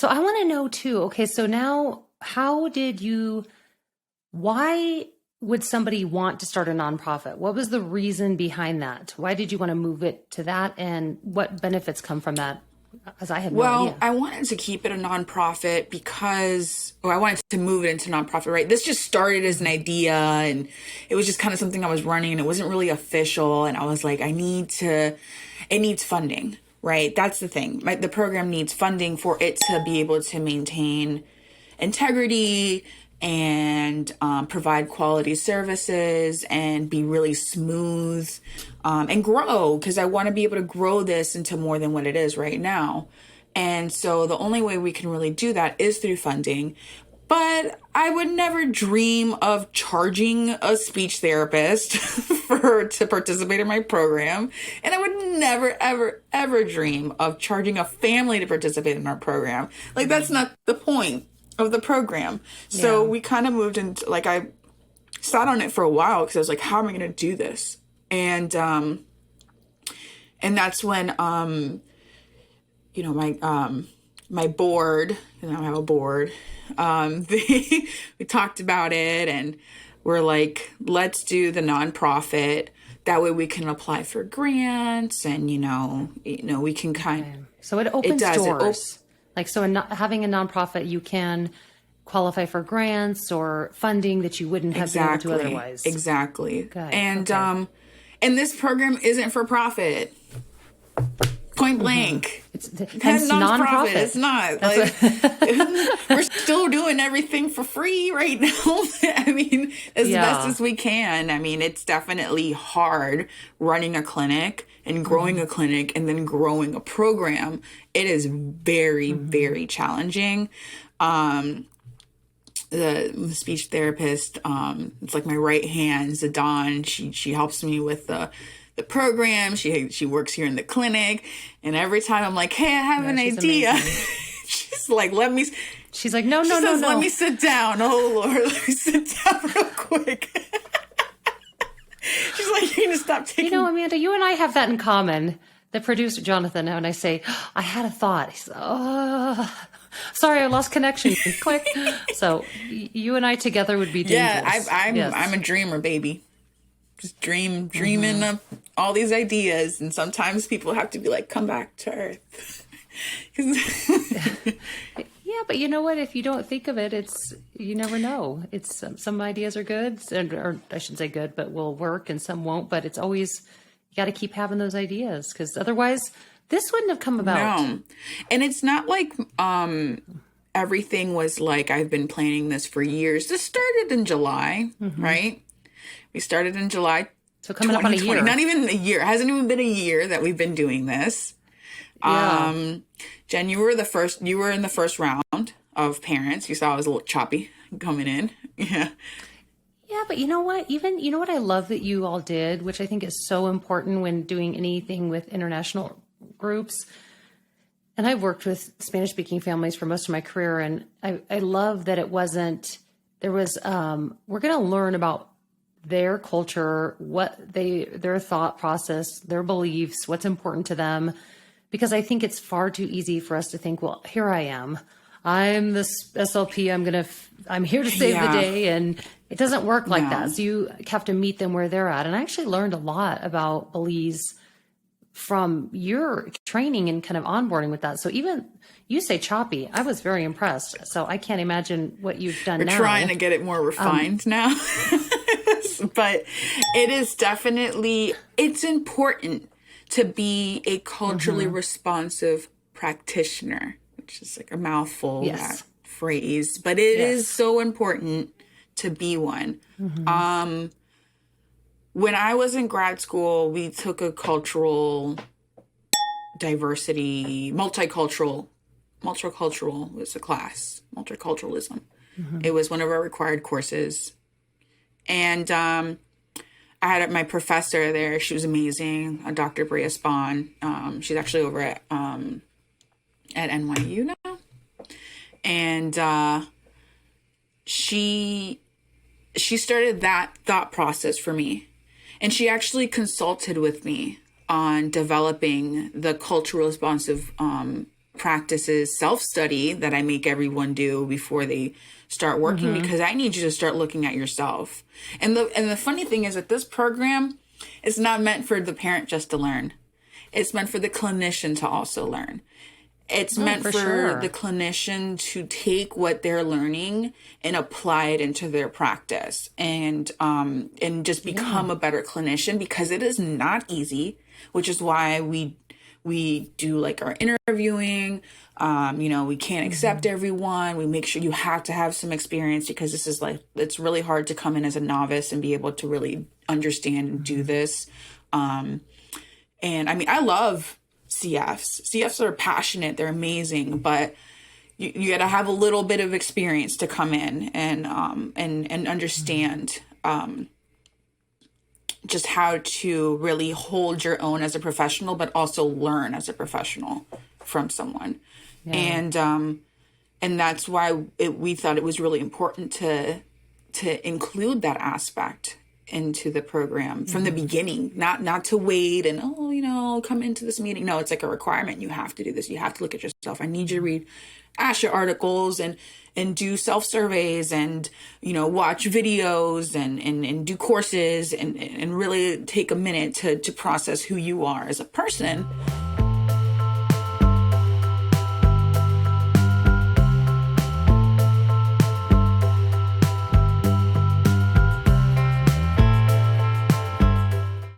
So I want to know too, okay, so now why would somebody want to start a nonprofit? What was the reason behind that? Why did you want to move it to that? And what benefits come from that? As I had no idea. Well, I wanted to keep it a nonprofit because, I wanted to move it into nonprofit, right? This just started as an idea and it was just kind of something I was running and it wasn't really official. And I was like, it needs funding, right? That's the thing. The program needs funding for it to be able to maintain integrity and provide quality services and be really smooth and grow, because I want to be able to grow this into more than what it is right now. And so the only way we can really do that is through funding. But I would never dream of charging a speech therapist to participate in my program. And I would never, ever, ever dream of charging a family to participate in our program. Like, that's not the point of the program. So we kind of moved into, like, I sat on it for a while because I was like, how am I going to do this? And that's when, my board, I have a board, we talked about it and we're like, let's do the nonprofit. That way we can apply for grants and, we can So it opens doors. Having a nonprofit, you can qualify for grants or funding that you wouldn't have been able to otherwise. Exactly. Okay. And this program isn't for profit. Point blank. It's non-profit. It's not. We're still doing everything for free right now. I mean, as best as we can. I mean, it's definitely hard running a clinic and growing a clinic and then growing a program. It is very, very challenging. The speech therapist, it's like my right hand, Zidane. She helps me with the program. She works here in the clinic, and every time I'm like, hey, I have an idea. She's like, she's like, no. Let me sit down. Oh Lord, let me sit down real quick. She's like, you need to stop taking. Amanda, you and I have that in common. The producer, Jonathan, and I say, I had a thought. He says, sorry, I lost connection. Click. So you and I together would be dangerous. Yeah, I'm a dreamer, baby. Just dreaming up all these ideas. And sometimes people have to be like, come back to Earth. Yeah, but you know what? If you don't think of it, you never know. It's some ideas are good, or I shouldn't say good, but will work, and some won't. But it's always, you got to keep having those ideas, because otherwise this wouldn't have come about. No. And it's not like everything was like, I've been planning this for years. This started in July, right? We started in July. So coming up on a year. Not even a year. It hasn't even been a year that we've been doing this. Yeah. Jen, you were in the first round of parents. You saw I was a little choppy coming in. Yeah. Yeah, but you know what? You know what I love that you all did, which I think is so important when doing anything with international groups. And I've worked with Spanish-speaking families for most of my career, and I love that it wasn't, there was, we're going to learn about their culture, their thought process, their beliefs, what's important to them. Because I think it's far too easy for us to think, well, here I am. I'm this SLP. I'm here to save the day. And it doesn't work like that. So you have to meet them where they're at. And I actually learned a lot about Belize from your training and kind of onboarding with that. So even you say choppy, I was very impressed. So I can't imagine what you've done now. We're trying to get it more refined now. But it is definitely, it's important to be a culturally responsive practitioner, which is like a mouthful, that phrase, but it is so important to be one. When I was in grad school, we took a cultural diversity, multicultural was a class, multiculturalism. It was one of our required courses. And I had my professor there. She was amazing, Dr. Brea Spahn. She's actually over at NYU now. And she started that thought process for me. And she actually consulted with me on developing the cultural responsive practices self-study that I make everyone do before they start working, because I need you to start looking at yourself. And the funny thing is that this program is not meant for the parent just to learn. It's meant for the clinician to also learn. It's meant for the clinician to take what they're learning and apply it into their practice, and just become a better clinician, because it is not easy, which is why we do like our interviewing. We can't accept everyone. We make sure you have to have some experience, because this is like, it's really hard to come in as a novice and be able to really understand and do this. And I mean, I love CFs. CFs are passionate. They're amazing, but you got to have a little bit of experience to come in and understand, just how to really hold your own as a professional, but also learn as a professional from someone. Yeah. And that's why we thought it was really important to include that aspect into the program from the beginning, not to wait and, come into this meeting. No, it's like a requirement. You have to do this. You have to look at yourself. I need you to read ASHA articles and do self-surveys and, watch videos and do courses and really take a minute to process who you are as a person